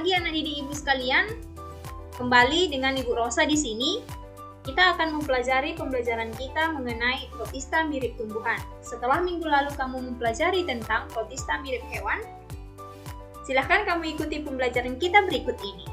lagi anak didik ibu sekalian, kembali dengan Ibu Rosa di sini. Kita akan mempelajari pembelajaran kita mengenai protista mirip tumbuhan. Setelah minggu lalu kamu mempelajari tentang protista mirip hewan, silahkan kamu ikuti pembelajaran kita berikut ini.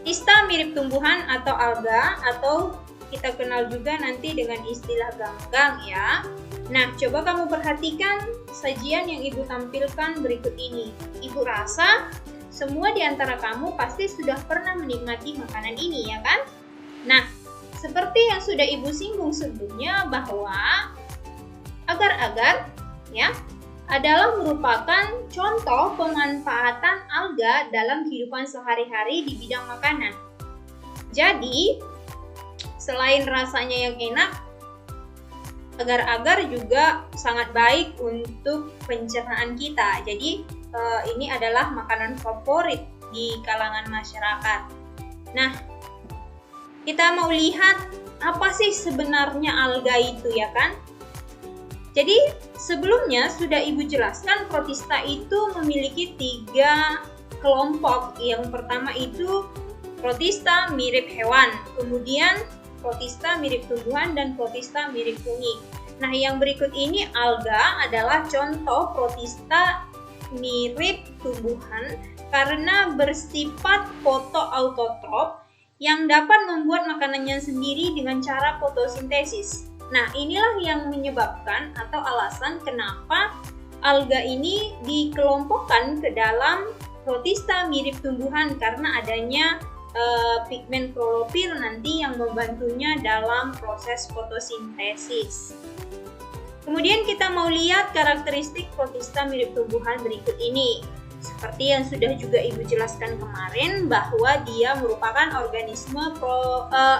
Protista mirip tumbuhan atau alga, atau kita kenal juga nanti dengan istilah ganggang ya. Nah, coba kamu perhatikan sajian yang Ibu tampilkan berikut ini. Ibu rasa semua di antara kamu pasti sudah pernah menikmati makanan ini, ya kan? Nah, seperti yang sudah Ibu singgung sebelumnya bahwa agar-agar ya adalah merupakan contoh pemanfaatan alga dalam kehidupan sehari-hari di bidang makanan. Jadi, selain rasanya yang enak, agar-agar juga sangat baik untuk pencernaan kita. Jadi ini adalah makanan favorit di kalangan masyarakat. Nah, kita mau lihat apa sih sebenarnya alga itu, ya kan? Jadi sebelumnya sudah Ibu jelaskan protista itu memiliki 3 kelompok. Yang pertama itu protista mirip hewan, kemudian protista mirip tumbuhan, dan protista mirip fungi. Nah, yang berikut ini alga adalah contoh protista mirip tumbuhan karena bersifat fotoautotrof yang dapat membuat makanannya sendiri dengan cara fotosintesis. Nah, inilah yang menyebabkan atau alasan kenapa alga ini dikelompokkan ke dalam protista mirip tumbuhan karena adanya pigmen klorofil nanti yang membantunya dalam proses fotosintesis. Kemudian kita mau lihat karakteristik protista mirip tumbuhan berikut ini. Seperti yang sudah juga Ibu jelaskan kemarin bahwa dia merupakan organisme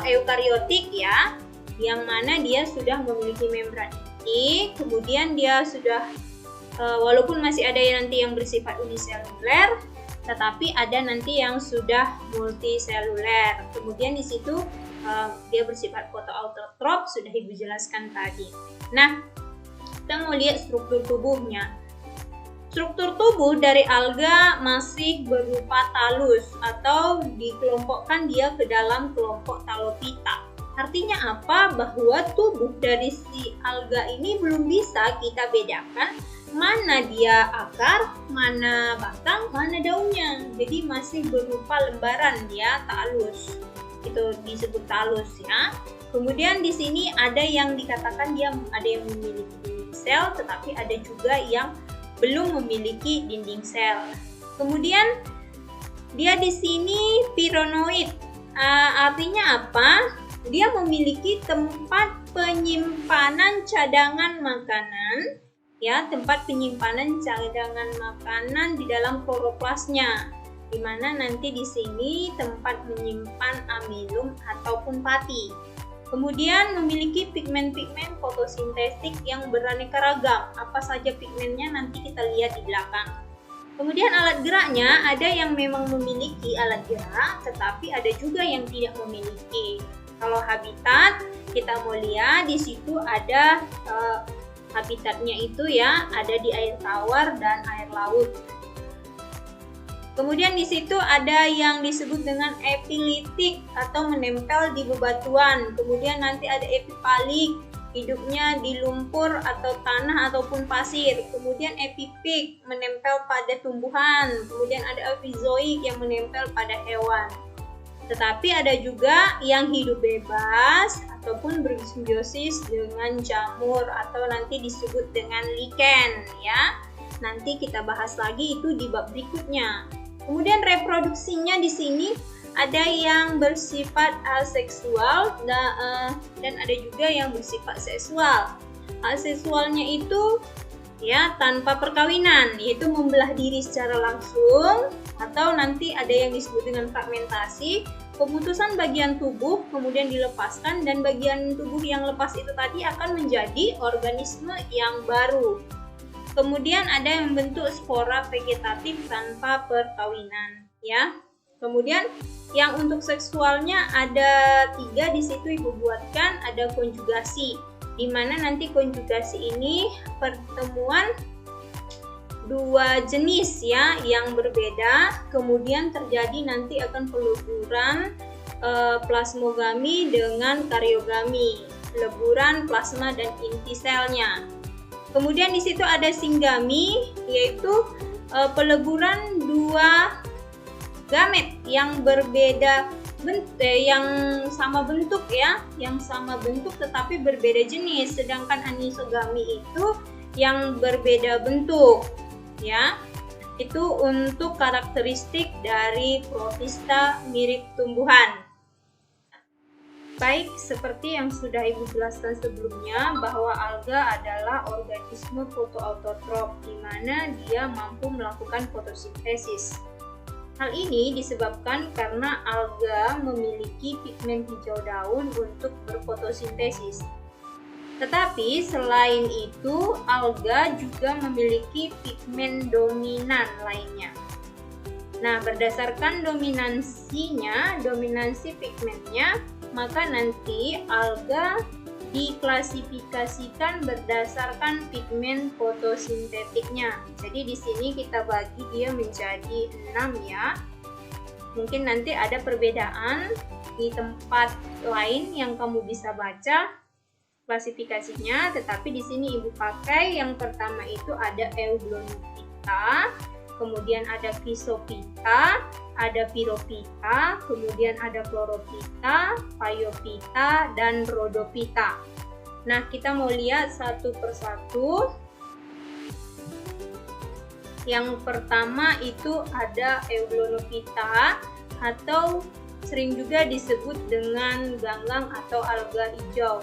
eukariotik ya, yang mana dia sudah memiliki membran inti, kemudian dia sudah walaupun masih ada nanti yang bersifat uniseluler, tetapi ada nanti yang sudah multiseluler. Kemudian di situ dia bersifat fotoautotrof, sudah Ibu jelaskan tadi. Nah, kita mau lihat struktur tubuhnya. Struktur tubuh dari alga masih berupa talus atau dikelompokkan dia ke dalam kelompok Talophyta. Artinya apa? Bahwa tubuh dari si alga ini belum bisa kita bedakan mana dia akar, mana batang, mana daunnya. Jadi masih berupa lembaran dia, talus. Itu disebut talus ya. Kemudian di sini ada yang dikatakan dia ada yang memiliki dinding sel, tetapi ada juga yang belum memiliki dinding sel. Kemudian dia di sini pironoid. Artinya apa? Dia memiliki tempat penyimpanan cadangan makanan. Ya, tempat penyimpanan cadangan makanan di dalam kloroplasnya, di mana nanti di sini tempat menyimpan amilum ataupun pati. Kemudian memiliki pigmen-pigmen fotosintetik yang beraneka ragam. Apa saja pigmennya nanti kita lihat di belakang. Kemudian alat geraknya ada yang memang memiliki alat gerak, tetapi ada juga yang tidak memiliki. Kalau habitat kita mau lihat di situ ada habitatnya itu ya, ada di air tawar dan air laut. Kemudian di situ ada yang disebut dengan epilitik atau menempel di bebatuan. Kemudian nanti ada epipalik, hidupnya di lumpur atau tanah ataupun pasir. Kemudian epipik, menempel pada tumbuhan. Kemudian ada epizoik yang menempel pada hewan. Tetapi ada juga yang hidup bebas ataupun bersimbiosis dengan jamur atau nanti disebut dengan lichen ya. Nanti kita bahas lagi itu di bab berikutnya. Kemudian reproduksinya di sini ada yang bersifat aseksual dan ada juga yang bersifat seksual. Aseksualnya itu ya tanpa perkawinan, yaitu membelah diri secara langsung, atau nanti ada yang disebut dengan fragmentasi, pemutusan bagian tubuh kemudian dilepaskan, dan bagian tubuh yang lepas itu tadi akan menjadi organisme yang baru. Kemudian ada yang bentuk spora vegetatif tanpa perkawinan ya. Kemudian yang untuk seksualnya ada 3 di situ Ibu buatkan, ada konjugasi, di mana nanti konjugasi ini pertemuan dua jenis ya yang berbeda, kemudian terjadi nanti akan peleburan plasmogami dengan karyogami, peleburan plasma dan inti selnya. Kemudian di situ ada singgami, yaitu peleburan dua gamet yang berbeda yang sama bentuk ya, yang sama bentuk tetapi berbeda jenis. Sedangkan anisogami itu yang berbeda bentuk ya. Itu untuk karakteristik dari protista mirip tumbuhan. Baik, seperti yang sudah Ibu jelaskan sebelumnya bahwa alga adalah organisme fotoautotrof di mana dia mampu melakukan fotosintesis. Hal ini disebabkan karena alga memiliki pigmen hijau daun untuk berfotosintesis. Tetapi selain itu, alga juga memiliki pigmen dominan lainnya. Nah, berdasarkan dominansi pigmennya, maka nanti alga diklasifikasikan berdasarkan pigmen fotosintetiknya. Jadi di sini kita bagi dia menjadi 6 ya. Mungkin nanti ada perbedaan di tempat lain yang kamu bisa baca klasifikasinya, tetapi di sini Ibu pakai yang pertama itu ada Euglonophyta, kemudian ada Chrysophyta, ada Pyrophyta, kemudian ada Chlorophyta, Phaeophyta, dan Rhodophyta. Nah, kita mau lihat satu persatu. Yang pertama itu ada Euglonophyta atau sering juga disebut dengan ganggang atau alga hijau.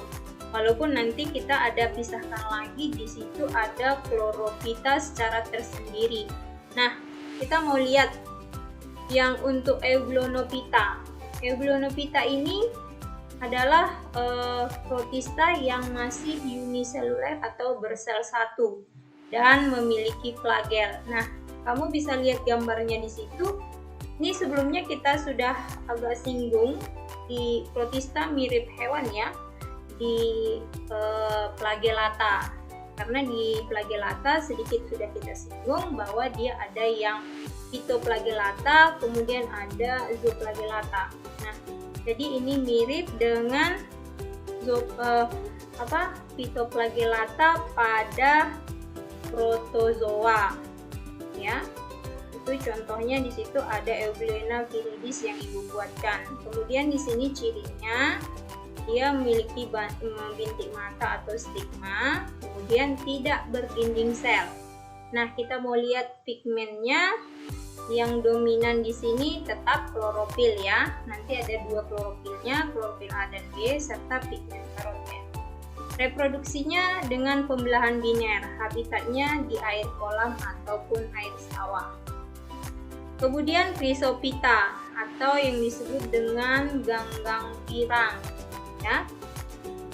Walaupun nanti kita ada pisahkan lagi, di situ ada Chlorophyta secara tersendiri. Nah, kita mau lihat yang untuk Euglonophyta. Euglonophyta ini adalah protista yang masih uniseluler atau bersel satu dan memiliki flagel. Nah, kamu bisa lihat gambarnya di situ. Ini sebelumnya kita sudah agak singgung di protista mirip hewan ya, di flagellata. Karena di flagellata sedikit sudah kita singgung bahwa dia ada yang phytoflagellata, kemudian ada zooflagellata. Nah, jadi ini mirip dengan phytoflagellata pada protozoa. Ya, itu contohnya di situ ada Euglena viridis yang Ibu buatkan. Kemudian di sini cirinya dia memiliki bintik mata atau stigma, kemudian tidak berdinding sel. Nah, kita mau lihat pigmennya. Yang dominan di sini tetap klorofil ya. Nanti ada dua klorofilnya, klorofil A dan B serta pigmen karoten. Reproduksinya dengan pembelahan biner, habitatnya di air kolam ataupun air sawah. Kemudian Chrysophyta atau yang disebut dengan ganggang pirang. Ya.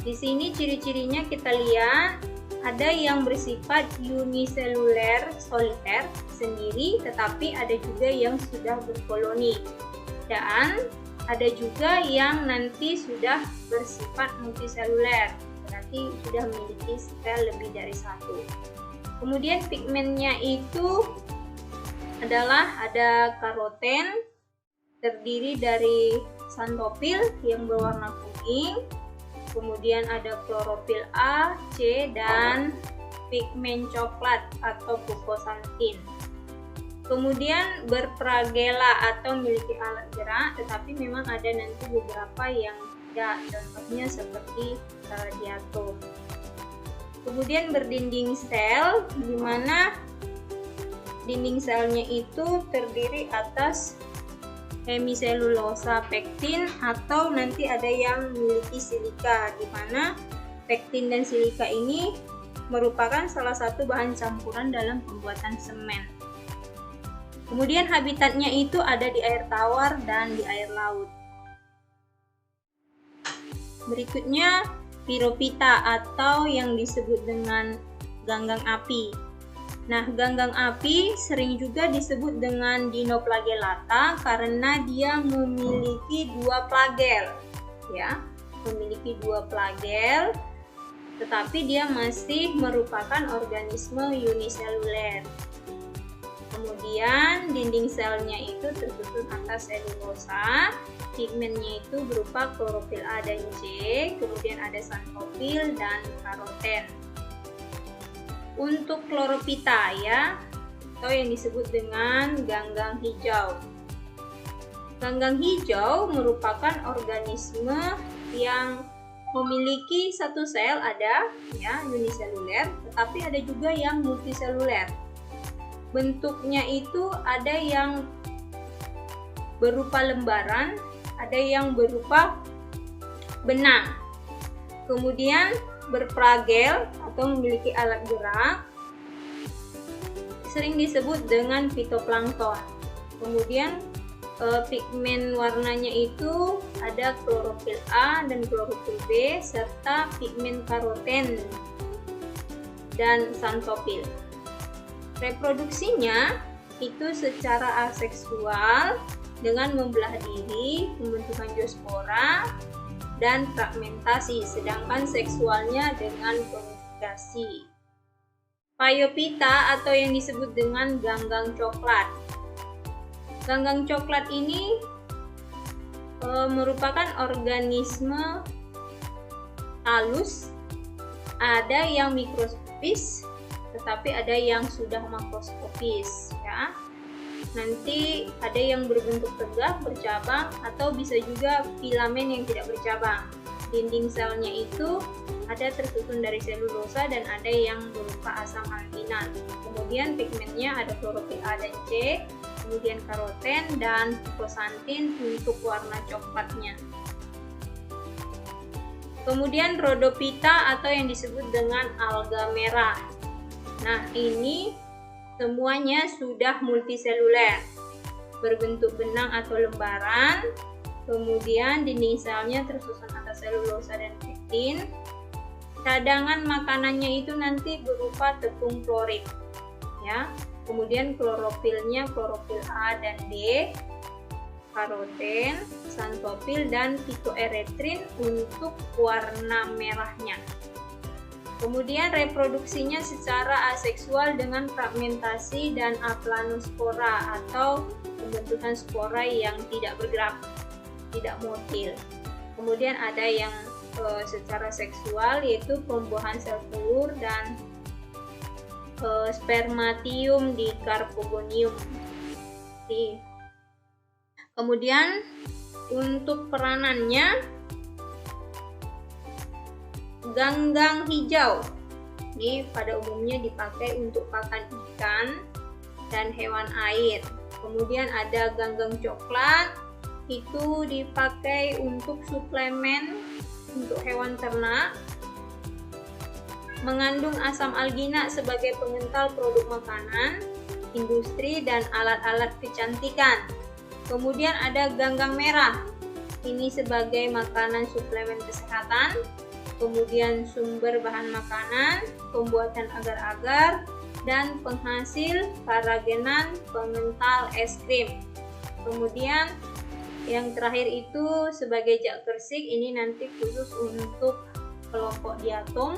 Di sini ciri-cirinya kita lihat ada yang bersifat uniseluler soliter sendiri, tetapi ada juga yang sudah berkoloni. Dan ada juga yang nanti sudah bersifat multiseluler, berarti sudah memiliki sel lebih dari satu. Kemudian pigmennya itu adalah ada karoten, terdiri dari xanthophyll yang berwarna kuning, kemudian ada klorofil A, C, dan pigmen coklat atau fukosantin. Kemudian berpragela atau memiliki alat gerak, tetapi memang ada nanti beberapa yang tidak, contohnya seperti diatom. Kemudian berdinding sel, di mana dinding selnya itu terdiri atas hemiselulosa pektin atau nanti ada yang memiliki silika, di mana pektin dan silika ini merupakan salah satu bahan campuran dalam pembuatan semen. Kemudian habitatnya itu ada di air tawar dan di air laut. Berikutnya Pyrophyta atau yang disebut dengan ganggang api. Nah, ganggang api sering juga disebut dengan dinoflagellata karena dia memiliki dua flagel, ya, memiliki dua flagel, tetapi dia masih merupakan organisme uniseluler. Kemudian dinding selnya itu tersusun atas selulosa, pigmennya itu berupa klorofil A dan C, kemudian ada xanthopil dan karoten. Untuk chlorophyta ya, atau yang disebut dengan ganggang hijau. Ganggang hijau merupakan organisme yang memiliki satu sel, ada ya uniseluler, tetapi ada juga yang multiseluler. Bentuknya itu ada yang berupa lembaran, ada yang berupa benang. Kemudian berflagel atau memiliki alat gerak, sering disebut dengan fitoplankton. Kemudian pigmen warnanya itu ada klorofil A dan klorofil B serta pigmen karoten dan xanthopil. Reproduksinya itu secara aseksual dengan membelah diri, pembentukan zoospora dan fragmentasi, sedangkan seksualnya dengan konjugasi. Phaeophyta atau yang disebut dengan ganggang coklat. Ganggang coklat ini merupakan organisme halus, ada yang mikroskopis, tetapi ada yang sudah makroskopis ya. Nanti ada yang berbentuk tegak, bercabang, atau bisa juga filamen yang tidak bercabang. Dinding selnya itu ada tersusun dari selulosa dan ada yang berupa asam alginat. Kemudian pigmennya ada klorofil A dan C, kemudian karoten dan prosantin untuk warna coklatnya. Kemudian rhodophyta atau yang disebut dengan alga merah. Nah, ini semuanya sudah multiseluler, berbentuk benang atau lembaran. Kemudian dinding selnya tersusun atas selulosa dan pektin. Cadangan makanannya itu nanti berupa tepung klorid ya. Kemudian klorofilnya klorofil A dan D, karoten, xanthopil dan phytoerythrin untuk warna merahnya. Kemudian reproduksinya secara aseksual dengan fragmentasi dan aplanospora atau pembentukan spora yang tidak bergerak, tidak motil. Kemudian ada yang secara seksual yaitu pembuahan sel telur dan spermatium di Carpogonium. Kemudian untuk peranannya, ganggang hijau ini pada umumnya dipakai untuk pakan ikan dan hewan air. Kemudian ada ganggang coklat, itu dipakai untuk suplemen untuk hewan ternak. Mengandung asam alginat sebagai pengental produk makanan, industri, dan alat-alat kecantikan. Kemudian ada ganggang merah, ini sebagai makanan suplemen kesehatan. Kemudian sumber bahan makanan, pembuatan agar-agar, dan penghasil keragenan pengental es krim. Kemudian yang terakhir itu sebagai jak kersik, ini nanti khusus untuk kelompok diatom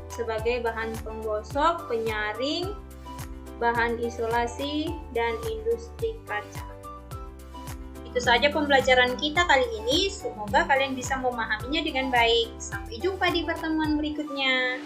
sebagai bahan penggosok, penyaring, bahan isolasi, dan industri kaca. Itu saja pembelajaran kita kali ini. Semoga kalian bisa memahaminya dengan baik. Sampai jumpa di pertemuan berikutnya.